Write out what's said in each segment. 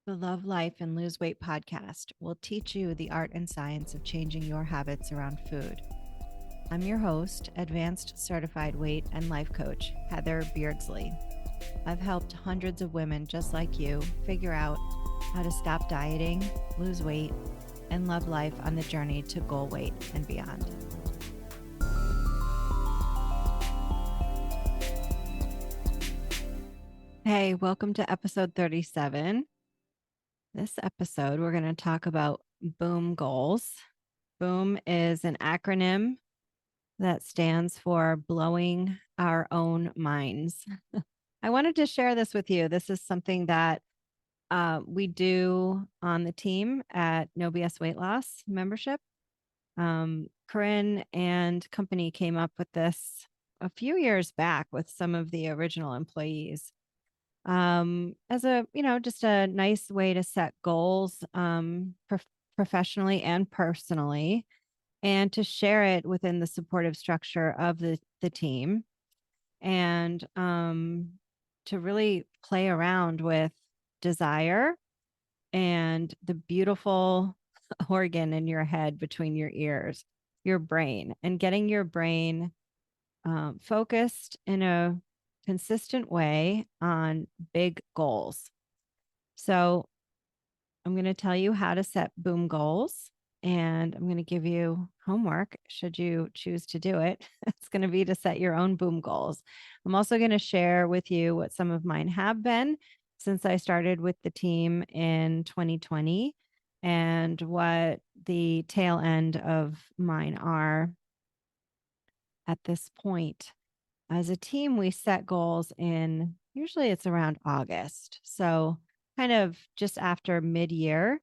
The Love Life and Lose Weight podcast will teach you the art and science of changing your habits around food. I'm your host, advanced certified weight and life coach, Heather Beardsley. I've helped hundreds of women just like you figure out how to stop dieting, lose weight, and love life on the journey to goal weight and beyond. Hey, welcome to episode 37. This episode, we're going to talk about BOOM goals. BOOM is an acronym that stands for blowing our own minds. I wanted to share this with you. This is something that we do on the team at No BS Weight Loss membership. Corinne and company came up with this a few years back with some of the original employees as a, just a nice way to set goals professionally and personally, and to share it within the supportive structure of the team, and to really play around with desire and the beautiful organ in your head between your ears, your brain, and getting your brain focused in a consistent way on big goals. So I'm going to tell you how to set BOOM goals, and I'm going to give you homework should you choose to do it. It's going to be to set your own BOOM goals. I'm also going to share with you what some of mine have been since I started with the team in 2020 and what the tail end of mine are at this point. As a team, we set goals in usually it's around August. So kind of just after mid-year,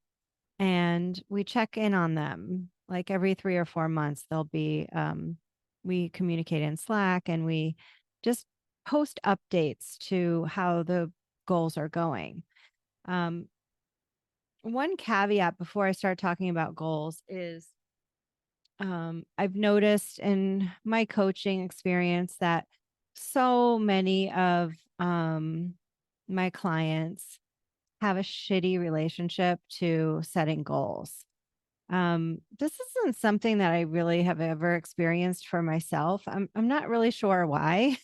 and we check in on them like every 3 or 4 months. There'll be we communicate in Slack, and we just post updates to how the goals are going. One caveat before I start talking about goals is I've noticed in my coaching experience that so many of my clients have a shitty relationship to setting goals. This isn't something that I really have ever experienced for myself. I'm not really sure why,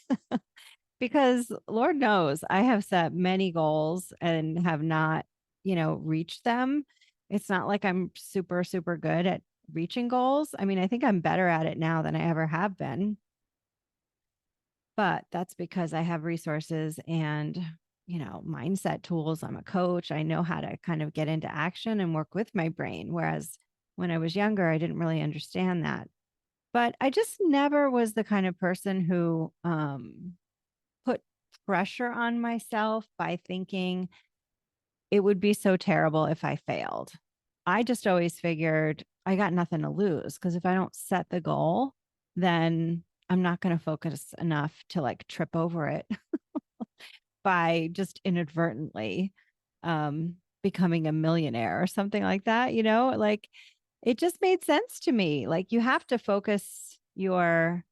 because Lord knows I have set many goals and have not, reached them. It's not like I'm super, super good at reaching goals. I mean, I think I'm better at it now than I ever have been, but that's because I have resources and, mindset tools. I'm a coach. I know how to kind of get into action and work with my brain. Whereas when I was younger, I didn't really understand that. But I just never was the kind of person who put pressure on myself by thinking it would be so terrible if I failed. I just always figured I got nothing to lose, because if I don't set the goal, then I'm not going to focus enough to like trip over it by just inadvertently becoming a millionaire or something like that. Like it just made sense to me. Like you have to focus your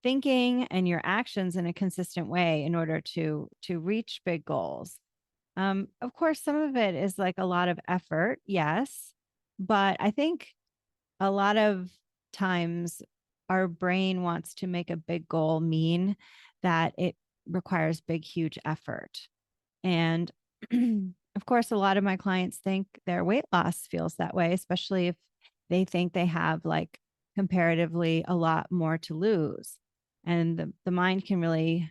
thinking and your actions in a consistent way in order to reach big goals. Of course, some of it is like a lot of effort, yes, but I think a lot of times our brain wants to make a big goal mean that it requires big, huge effort. And of course, a lot of my clients think their weight loss feels that way, especially if they think they have like comparatively a lot more to lose. And the mind can really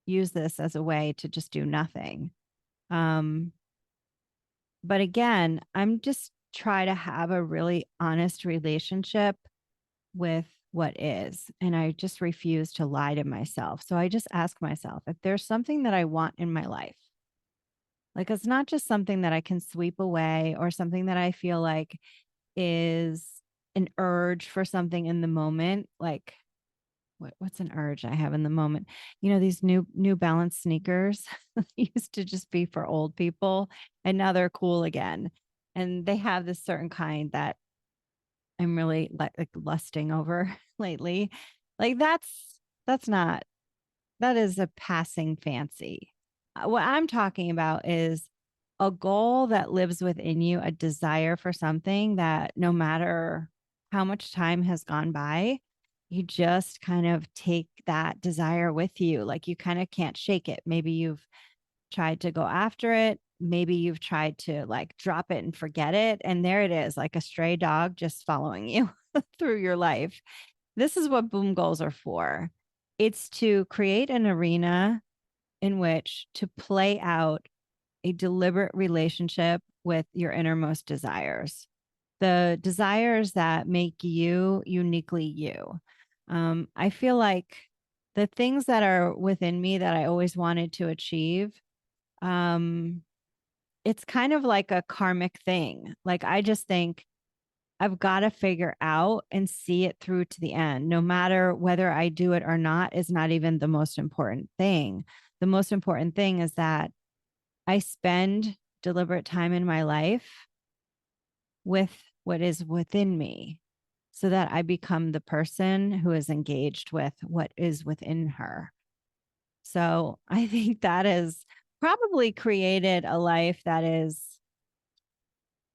use this as a way to just do nothing. Um, but again, I'm just try to have a really honest relationship with what is. And I just refuse to lie to myself. So I just ask myself if there's something that I want in my life, like it's not just something that I can sweep away or something that I feel like is an urge for something in the moment. Like what's an urge I have in the moment? These New Balance sneakers used to just be for old people, and now they're cool again. And they have this certain kind that I'm really like lusting over lately. Like that's not that is a passing fancy. What I'm talking about is a goal that lives within you, a desire for something that no matter how much time has gone by, you just kind of take that desire with you. Like you kind of can't shake it. Maybe you've tried to go after it. Maybe you've tried to like drop it and forget it. And there it is, like a stray dog just following you through your life. This is what boom goals are for. It's to create an arena in which to play out a deliberate relationship with your innermost desires, the desires that make you uniquely you. I feel like the things that are within me that I always wanted to achieve, um, it's kind of like a karmic thing. Like I just think I've got to figure out and see it through to the end. No matter whether I do it or not is not even the most important thing. The most important thing is that I spend deliberate time in my life with what is within me so that I become the person who is engaged with what is within her. So I think that has probably created a life that is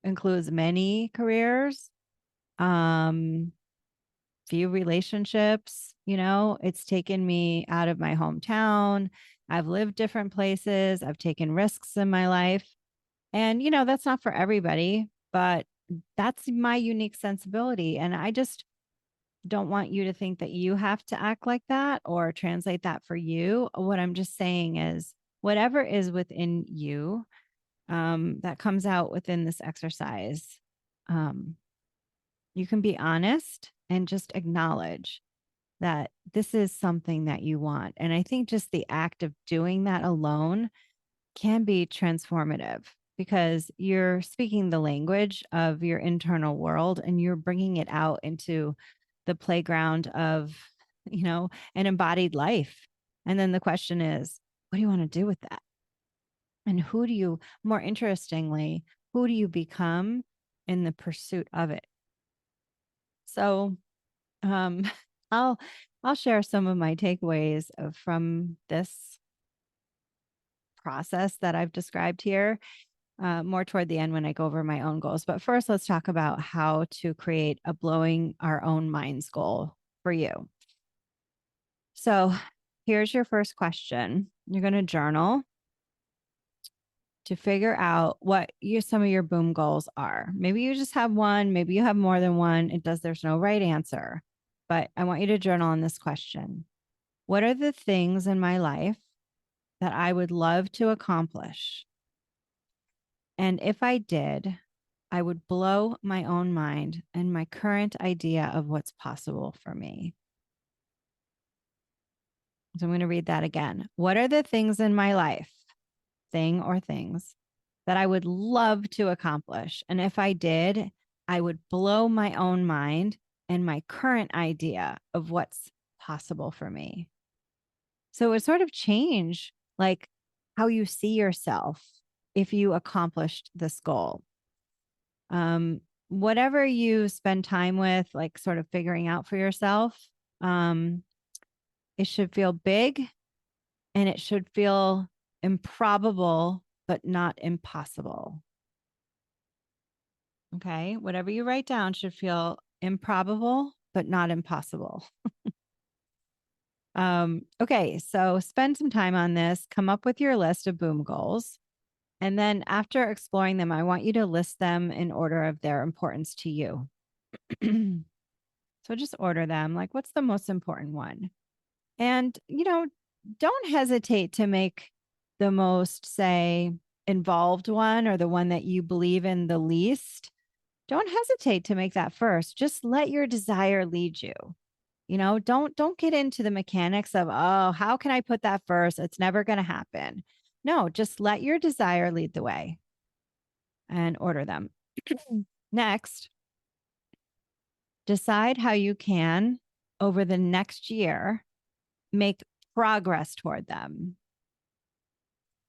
includes many careers, um, few relationships. It's taken me out of my hometown. I've lived different places. I've taken risks in my life. And, that's not for everybody, but that's my unique sensibility. And I just don't want you to think that you have to act like that or translate that for you. What I'm just saying is, whatever is within you, that comes out within this exercise, um, you can be honest and just acknowledge that this is something that you want. And I think just the act of doing that alone can be transformative because you're speaking the language of your internal world and you're bringing it out into the playground of, an embodied life. And then the question is, what do you want to do with that? And more interestingly, who do you become in the pursuit of it? So, um, I'll I'll share some of my takeaways from this process that I've described here, more toward the end when I go over my own goals. But first, let's talk about how to create a blowing our own minds goal for you. So here's your first question. You're going to journal to figure out what some of your boom goals are. Maybe you just have one, maybe you have more than one. There's no right answer, but I want you to journal on this question. What are the things in my life that I would love to accomplish? And if I did, I would blow my own mind and my current idea of what's possible for me. So I'm going to read that again. What are the things in my life, thing or things, that I would love to accomplish? And if I did, I would blow my own mind and my current idea of what's possible for me. So it sort of change like how you see yourself if you accomplished this goal. Whatever you spend time with, like sort of figuring out for yourself, it should feel big and it should feel improbable, but not impossible. Okay. Whatever you write down should feel improbable, but not impossible. Okay. So spend some time on this, come up with your list of boom goals. And then after exploring them, I want you to list them in order of their importance to you. So just order them. Like, what's the most important one? And, don't hesitate to make the most, say, involved one or the one that you believe in the least. Don't hesitate to make that first. Just let your desire lead you. Don't get into the mechanics of, oh, how can I put that first? It's never going to happen. No, just let your desire lead the way and order them. Next, decide how you can, over the next year, make progress toward them.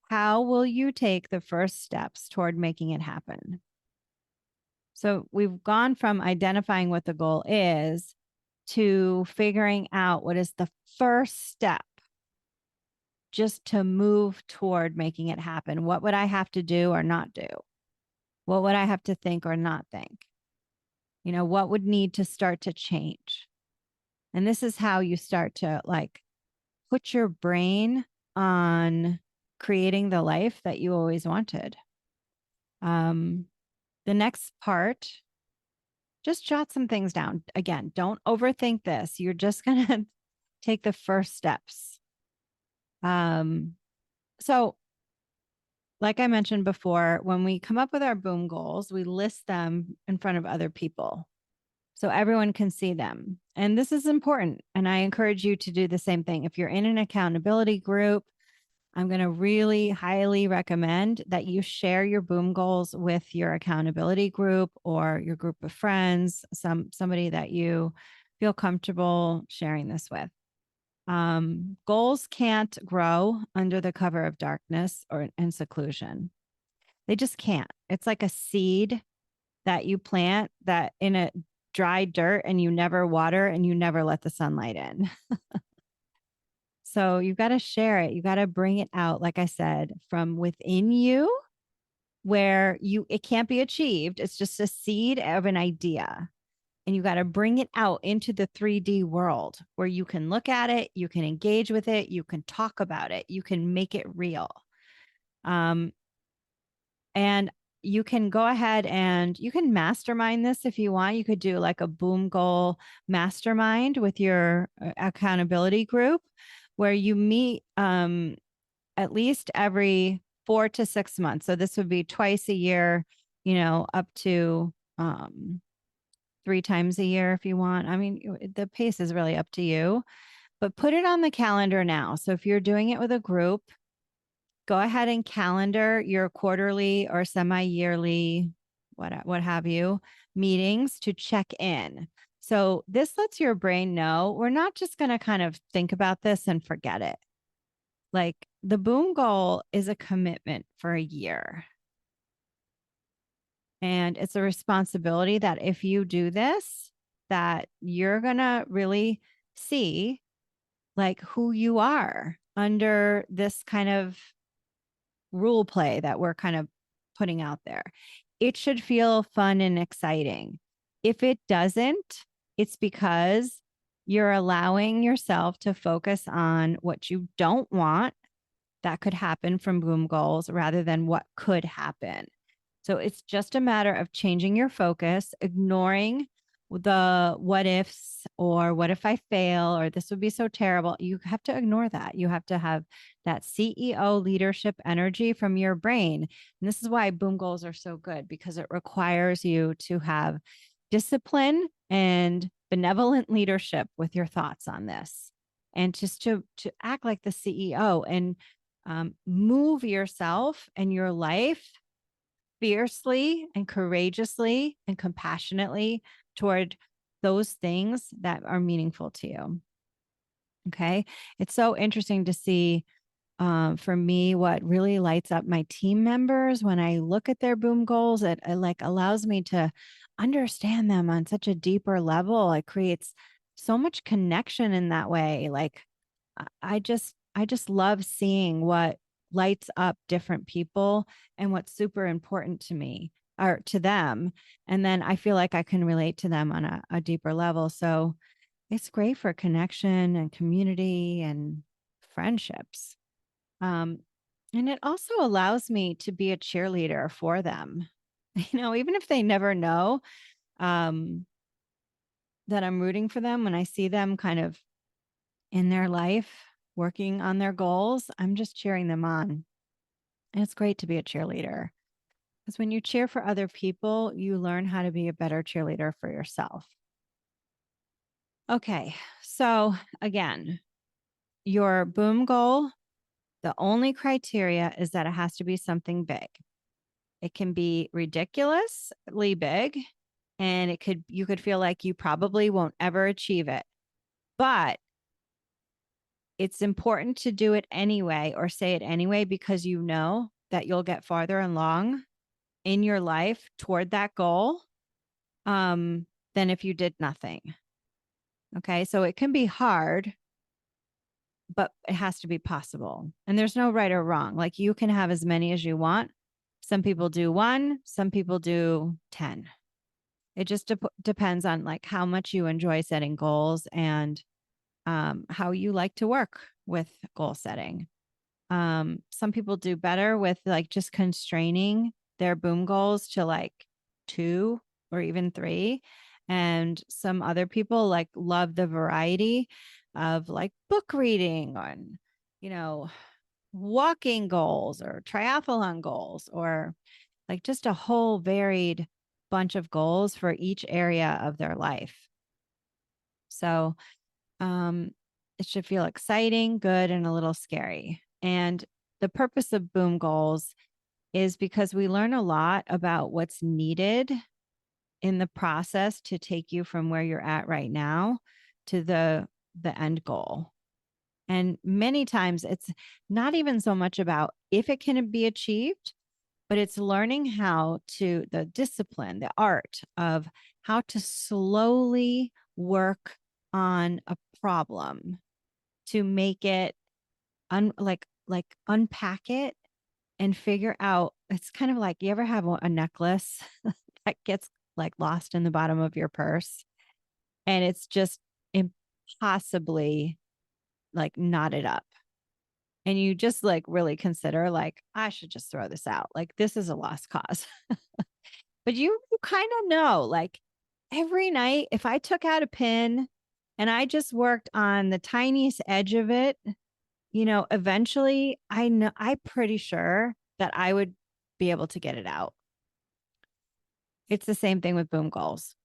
How will you take the first steps toward making it happen? So we've gone from identifying what the goal is to figuring out what is the first step just to move toward making it happen. What would I have to do or not do? What would I have to think or not think? What would need to start to change? And this is how you start to like put your brain on creating the life that you always wanted. The next part, just jot some things down. Again, don't overthink this. You're just going to take the first steps. So like I mentioned before, when we come up with our boom goals, we list them in front of other people so everyone can see them. And this is important. And I encourage you to do the same thing. If you're in an accountability group, I'm going to really highly recommend that you share your boom goals with your accountability group or your group of friends, somebody that you feel comfortable sharing this with. Goals can't grow under the cover of darkness or in seclusion. They just can't. It's like a seed that you plant that in a dry dirt and you never water and you never let the sunlight in. So you've got to share it. You got to bring it out, like I said, from within you where it can't be achieved. It's just a seed of an idea. And you got to bring it out into the 3D world where you can look at it, you can engage with it, you can talk about it, you can make it real. And you can go ahead and you can mastermind this if you want. You could do like a boom goal mastermind with your accountability group where you meet at least every 4 to 6 months. So this would be twice a year, up to 3 times a year if you want. I mean, the pace is really up to you, but put it on the calendar now. So if you're doing it with a group, go ahead and calendar your quarterly or semi-yearly, what have you, meetings to check in. So this lets your brain know we're not just going to kind of think about this and forget it. Like the boom goal is a commitment for a year. And it's a responsibility that if you do this, that you're going to really see like who you are under this kind of rule play that we're kind of putting out there. It should feel fun and exciting. If it doesn't, it's because you're allowing yourself to focus on what you don't want that could happen from boom goals rather than what could happen. So it's just a matter of changing your focus, ignoring the what ifs or what if I fail or this would be so terrible. You have to ignore that. You have to have that CEO leadership energy from your brain. And this is why boom goals are so good because it requires you to have discipline and benevolent leadership with your thoughts on this and just to act like the CEO and move yourself and your life fiercely and courageously and compassionately toward those things that are meaningful to you. Okay. It's so interesting to see for me what really lights up my team members when I look at their boom goals. It like allows me to understand them on such a deeper level. It creates so much connection in that way. Like I just love seeing what lights up different people and what's super important to me or to them. And then I feel like I can relate to them on a deeper level. So it's great for connection and community and friendships. And it also allows me to be a cheerleader for them. Even if they never know that I'm rooting for them, when I see them kind of in their life, working on their goals, I'm just cheering them on. And it's great to be a cheerleader because when you cheer for other people, you learn how to be a better cheerleader for yourself. Okay. So again, your boom goal, the only criteria is that it has to be something big. It can be ridiculously big and you could feel like you probably won't ever achieve it. But it's important to do it anyway or say it anyway because you know that you'll get farther along in your life toward that goal than if you did nothing. Okay. So it can be hard but it has to be possible. And there's no right or wrong. Like you can have as many as you want. Some people do one, some people do 10. It just depends on like how much you enjoy setting goals and how you like to work with goal setting. Some people do better with like just constraining their boom goals to like 2 or even 3. And some other people like love the variety of like book reading on, you know, walking goals or triathlon goals or like just a whole varied bunch of goals for each area of their life. So, um, it should feel exciting, good, and a little scary. And the purpose of boom goals is because we learn a lot about what's needed in the process to take you from where you're at right now to the end goal. And many times it's not even so much about if it can be achieved, but it's learning how to the discipline, the art of how to slowly work on a problem to make it like unpack it and figure out. It's kind of like, you ever have a necklace that gets like lost in the bottom of your purse and it's just impossibly like knotted up, and you just like really consider like, I should just throw this out, like this is a lost cause. But you kind of know, like every night if I took out a pin and I just worked on the tiniest edge of it, eventually I'm pretty sure that I would be able to get it out. It's the same thing with boom goals.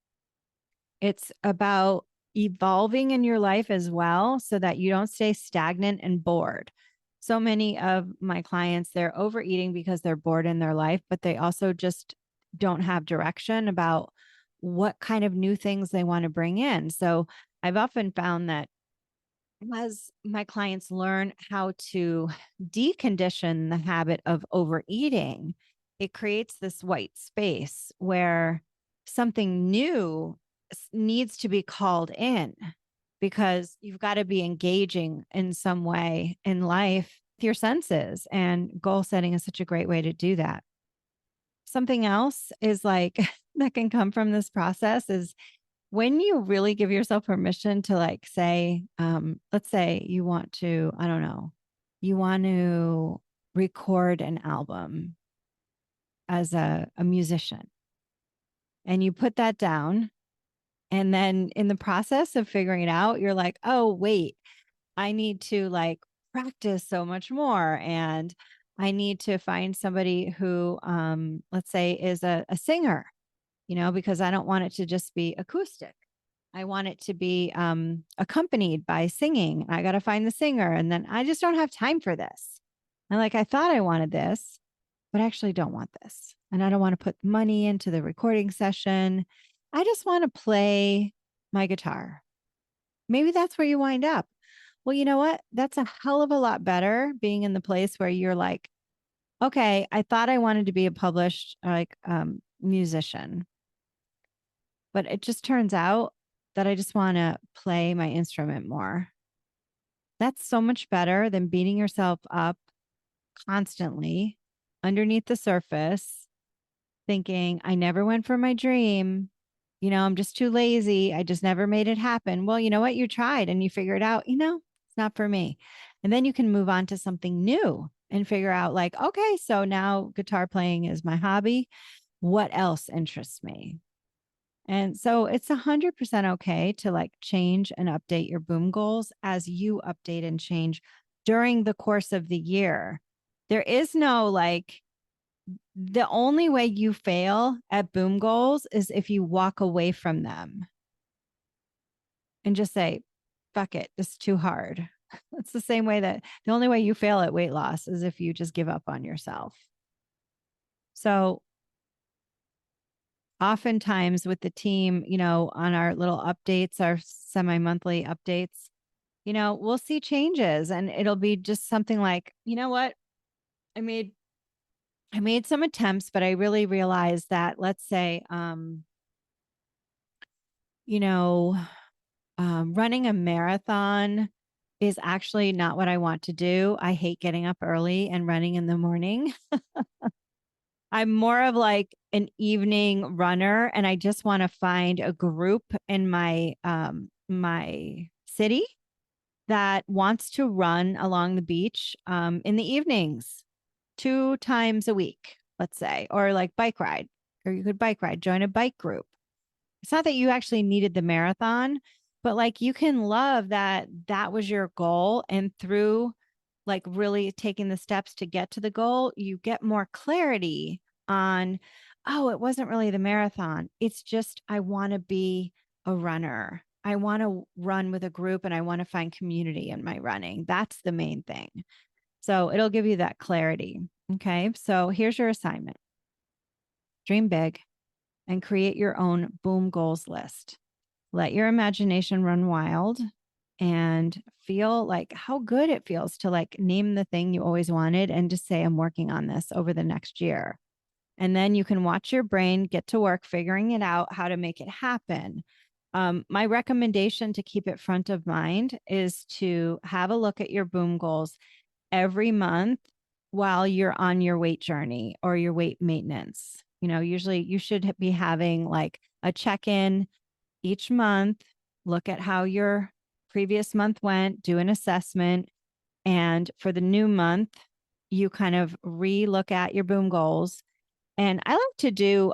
It's about evolving in your life as well so that you don't stay stagnant and bored. So many of my clients, they're overeating because they're bored in their life, but they also just don't have direction about what kind of new things they want to bring in. So I've often found that as my clients learn how to decondition the habit of overeating, it creates this white space where something new needs to be called in, because you've got to be engaging in some way in life with your senses. And goal setting is such a great way to do that. Something else is like that can come from this process is when you really give yourself permission to like say, let's say you want to, I don't know, you want to record an album as a musician, and you put that down. And then in the process of figuring it out, you're like, oh, wait, I need to like practice so much more. And I need to find somebody who, let's say, is a singer, because I don't want it to just be acoustic. I want it to be accompanied by singing. I got to find the singer. And then I just don't have time for this. And like, I thought I wanted this, but I actually don't want this. And I don't want to put money into the recording session. I just want to play my guitar. Maybe that's where you wind up. Well, you know what? That's a hell of a lot better being in the place where you're like, okay, I thought I wanted to be a published like musician, but it just turns out that I just want to play my instrument more. That's so much better than beating yourself up constantly underneath the surface, thinking, I never went for my dream. I'm just too lazy. I just never made it happen. Well, you know what? You tried and you figured out, it's not for me. And then you can move on to something new and figure out, like, okay, so now guitar playing is my hobby. What else interests me? And so it's 100% okay to like change and update your boom goals as you update and change during the course of the year. There is no like, the only way you fail at boom goals is if you walk away from them and just say, fuck it, it's too hard. It's the same way that the only way you fail at weight loss is if you just give up on yourself. So oftentimes with the team, on our little updates, our semi-monthly updates, we'll see changes and it'll be just something like, you know what? I made some attempts, but I really realized that, let's say, running a marathon is actually not what I want to do. I hate getting up early and running in the morning. I'm more of like an evening runner, and I just want to find a group in my city that wants to run along the beach in the evenings 2 times a week, let's say, or like bike ride, or you could bike ride, join a bike group. It's not that you actually needed the marathon, but like you can love that that was your goal. And through like really taking the steps to get to the goal, you get more clarity on, oh, it wasn't really the marathon. It's just, I want to be a runner. I want to run with a group and I want to find community in my running. That's the main thing. So it'll give you that clarity. Okay. So here's your assignment: dream big and create your own boom goals list. Let your imagination run wild and feel like how good it feels to like name the thing you always wanted and just say, I'm working on this over the next year. And then you can watch your brain get to work figuring it out how to make it happen. My recommendation to keep it front of mind is to have a look at your boom goals every month while you're on your weight journey or your weight maintenance. You know, usually you should be having like a check in each month, look at how your previous month went, do an assessment. And for the new month, you kind of re look at your boom goals. And I like to do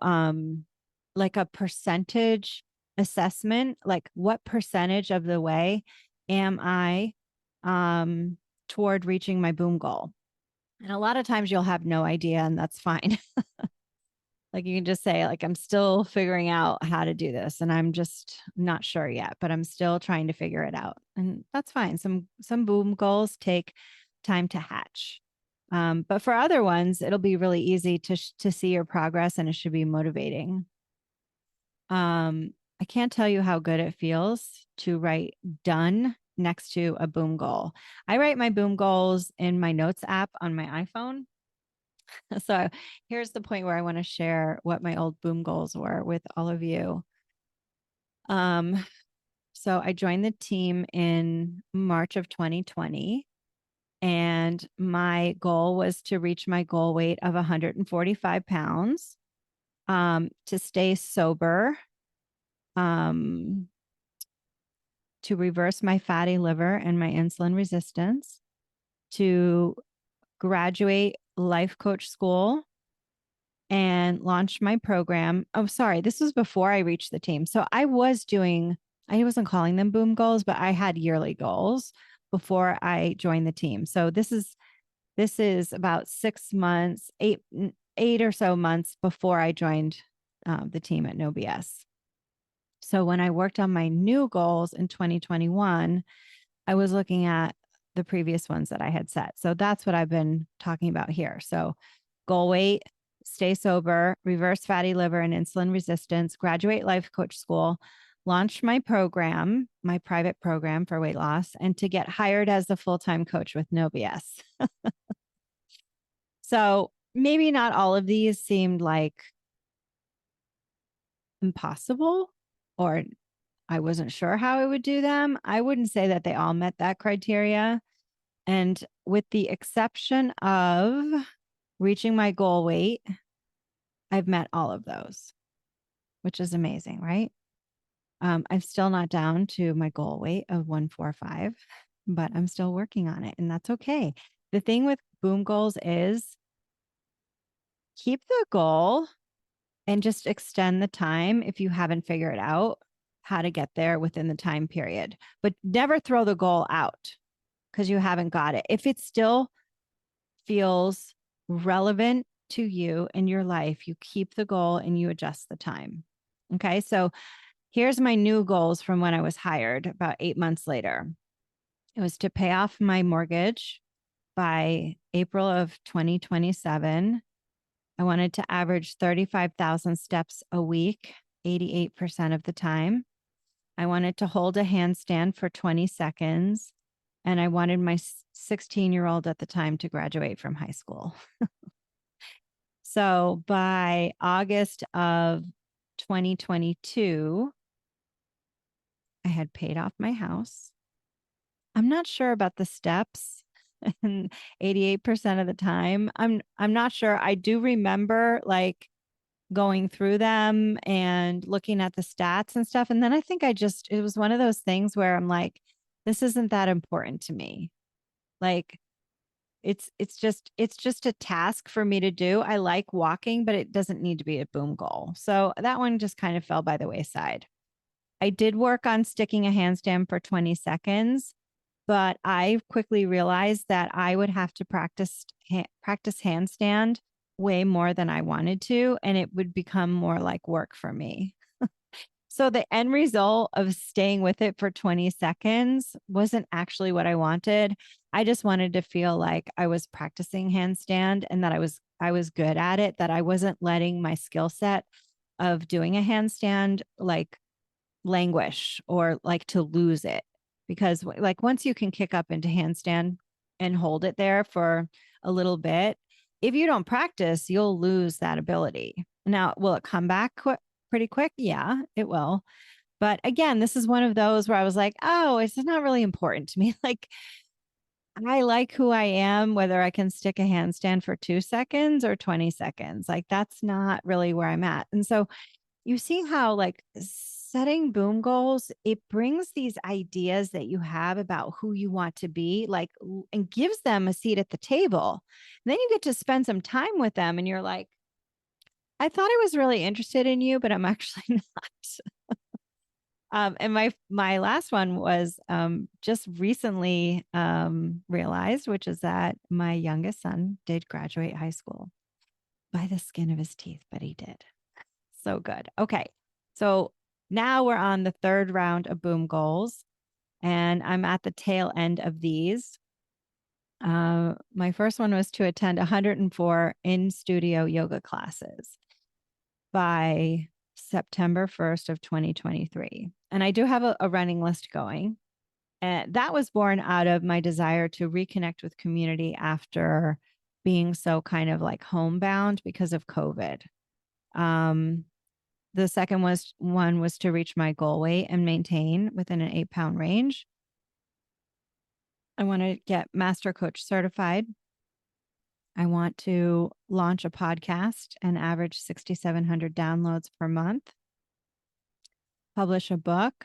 like a percentage assessment, like what percentage of the way am I um, toward reaching my boom goal? And a lot of times you'll have no idea, and that's fine. Like you can just say, like, I'm still figuring out how to do this and I'm just not sure yet, but I'm still trying to figure it out. And that's fine. Some boom goals take time to hatch. But for other ones, it'll be really easy to see your progress and it should be motivating. I can't tell you how good it feels to write done next to a boom goal. I write my boom goals in my notes app on my iPhone. So here's the point where I want to share what my old boom goals were with all of you. Um, so I joined the team in March of 2020, and my goal was to reach my goal weight of 145 pounds, to stay sober, um, to reverse my fatty liver and my insulin resistance, to graduate life coach school and launched my program. Oh, sorry. This was before I reached the team. So I wasn't calling them boom goals, but I had yearly goals before I joined the team. So this is about 6 months, eight or so months before I joined the team at No BS. So when I worked on my new goals in 2021, I was looking at the previous ones that I had set. So that's what I've been talking about here. So goal weight, stay sober, reverse fatty liver and insulin resistance, graduate life coach school, launch my program, my private program for weight loss, and to get hired as the full-time coach with No BS. So maybe not all of these seemed like impossible, or I wasn't sure how I would do them. I wouldn't say that they all met that criteria. And with the exception of reaching my goal weight, I've met all of those, which is amazing, right? I'm still not down to my goal weight of 145, but I'm still working on it, and that's okay. The thing with boom goals is keep the goal and just extend the time if you haven't figured out how to get there within the time period, but never throw the goal out because you haven't got it. If it still feels relevant to you in your life, you keep the goal and you adjust the time. Okay. So here's my new goals from when I was hired about 8 months later. It was to pay off my mortgage by April of 2027. I wanted to average 35,000 steps a week, 88% of the time. I wanted to hold a handstand for 20 seconds. And I wanted my 16-year-old at the time to graduate from high school. So by August of 2022, I had paid off my house. I'm not sure about the steps. And 88% of the time, I'm not sure. I do remember like going through them and looking at the stats and stuff. And then I think it was one of those things where I'm like, this isn't that important to me. Like it's just a task for me to do. I like walking, but it doesn't need to be a boom goal. So that one just kind of fell by the wayside. I did work on sticking a handstand for 20 seconds, but I quickly realized that I would have to practice handstand way more than I wanted to, and it would become more like work for me. So the end result of staying with it for 20 seconds wasn't actually what I wanted. I just wanted to feel like I was practicing handstand and that I was good at it, that I wasn't letting my skill set of doing a handstand like languish or like to lose it. Because like once you can kick up into handstand and hold it there for a little bit, if you don't practice, you'll lose that ability. Now, will it come back pretty quick? Yeah, it will. But again, this is one of those where I was like, oh, it's not really important to me. Like, I like who I am, whether I can stick a handstand for 2 seconds or 20 seconds. Like, that's not really where I'm at. And so you see how, like, setting boom goals, it brings these ideas that you have about who you want to be, like, and gives them a seat at the table. And then you get to spend some time with them, and you're like, I thought I was really interested in you, but I'm actually not. And my last one was just recently realized, which is that my youngest son did graduate high school by the skin of his teeth, but he did. So good. Okay. So now we're on the third round of boom goals, and I'm at the tail end of these. My first one was to attend 104 in studio yoga classes by September 1st of 2023. And I do have a running list going. And that was born out of my desire to reconnect with community after being so kind of like homebound because of COVID. Um, the second one was to reach my goal weight and maintain within an 8-pound range. I want to get master coach certified. I want to launch a podcast and average 6,700 downloads per month, publish a book,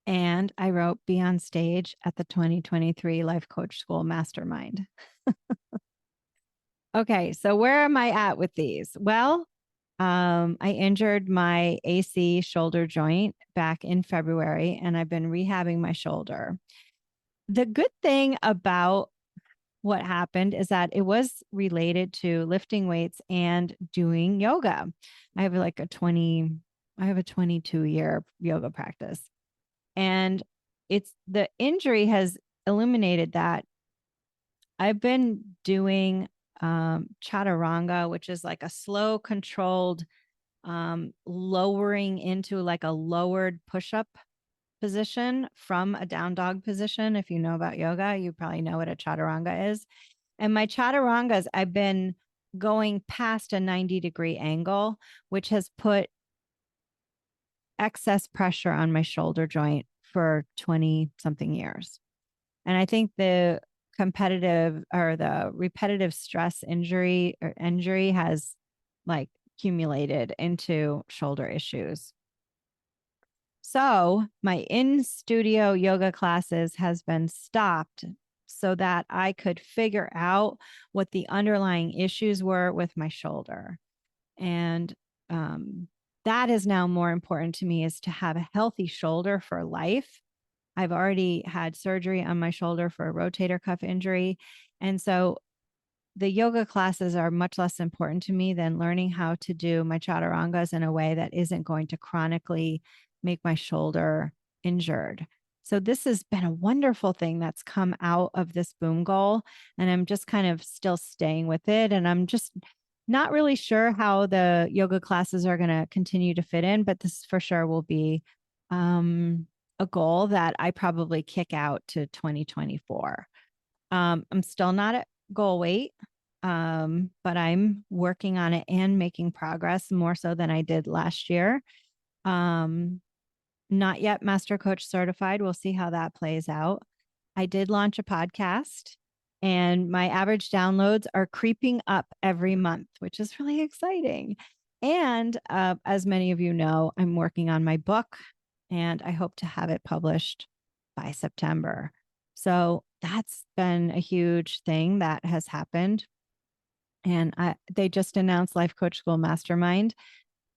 and I wrote Be on Stage at the 2023 Life Coach School Mastermind. Okay, so where am I at with these? Well, I injured my AC shoulder joint back in February, and I've been rehabbing my shoulder. The good thing about what happened is that it was related to lifting weights and doing yoga. I have like I have a 22-year yoga practice. And the injury has illuminated that I've been doing chaturanga, which is like a slow, controlled lowering into like a lowered push-up position from a down dog position. If you know about yoga, you probably know what a chaturanga is. And my chaturangas, I've been going past a 90-degree angle, which has put excess pressure on my shoulder joint for 20 something years. And I think the competitive or the repetitive stress injury has like accumulated into shoulder issues. So my in studio yoga classes has been stopped so that I could figure out what the underlying issues were with my shoulder. And that is now more important to me, is to have a healthy shoulder for life. I've already had surgery on my shoulder for a rotator cuff injury. And so the yoga classes are much less important to me than learning how to do my chaturangas in a way that isn't going to chronically make my shoulder injured. So this has been a wonderful thing that's come out of this boom goal. And I'm just kind of still staying with it. And I'm just not really sure how the yoga classes are going to continue to fit in, but this for sure will be a goal that I probably kick out to 2024. I'm still not at goal weight, but I'm working on it and making progress more so than I did last year. Not yet master coach certified. We'll see how that plays out. I did launch a podcast, and my average downloads are creeping up every month, which is really exciting. And as many of you know, I'm working on my book, and I hope to have it published by September. So that's been a huge thing that has happened. And they just announced Life Coach School Mastermind.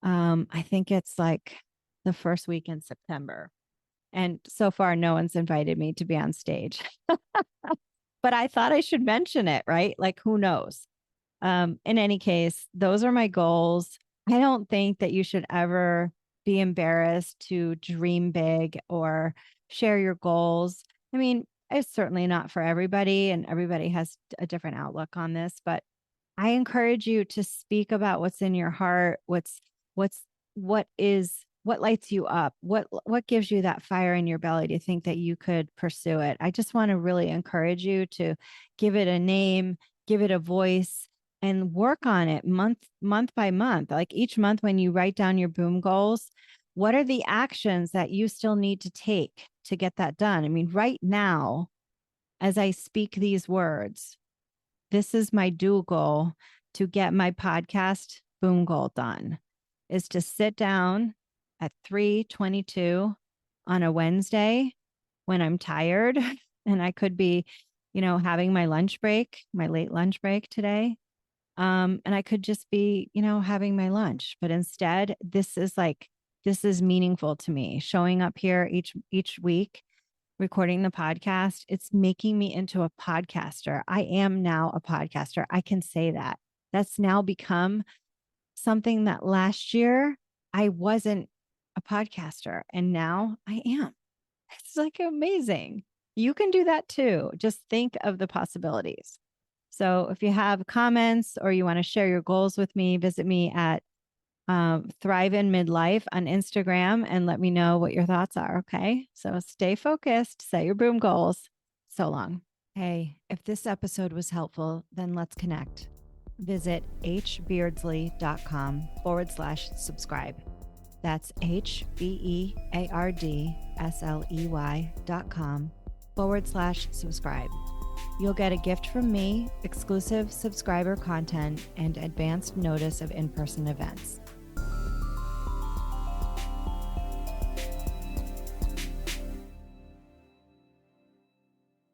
I think it's like the first week in September. And so far, no one's invited me to be on stage. But I thought I should mention it, right? Like, who knows? In any case, those are my goals. I don't think that you should ever be embarrassed to dream big or share your goals. I mean, it's certainly not for everybody, and everybody has a different outlook on this, but I encourage you to speak about what's in your heart, what's what lights you up, what gives you that fire in your belly to think that you could pursue it. I just want to really encourage you to give it a name, give it a voice, and work on it month by month. Like each month when you write down your boom goals, what are the actions that you still need to take to get that done? I mean, right now, as I speak these words, this is my dual goal to get my podcast boom goal done, is to sit down at 3:22 on a Wednesday when I'm tired and I could be, having my lunch break, my late lunch break today. And I could just be, having my lunch, but instead this is meaningful to me. Showing up here each week, recording the podcast, it's making me into a podcaster. I am now a podcaster. I can say that. That's now become something that last year I wasn't a podcaster, and now I am. It's like amazing. You can do that too. Just think of the possibilities. So if you have comments or you want to share your goals with me, visit me at Thrive in Midlife on Instagram and let me know what your thoughts are. Okay. So stay focused, set your boom goals. So long. Hey, if this episode was helpful, then let's connect. Visit hbeardsley.com/subscribe. That's hbeardsley.com/subscribe. You'll get a gift from me, exclusive subscriber content, and advanced notice of in-person events.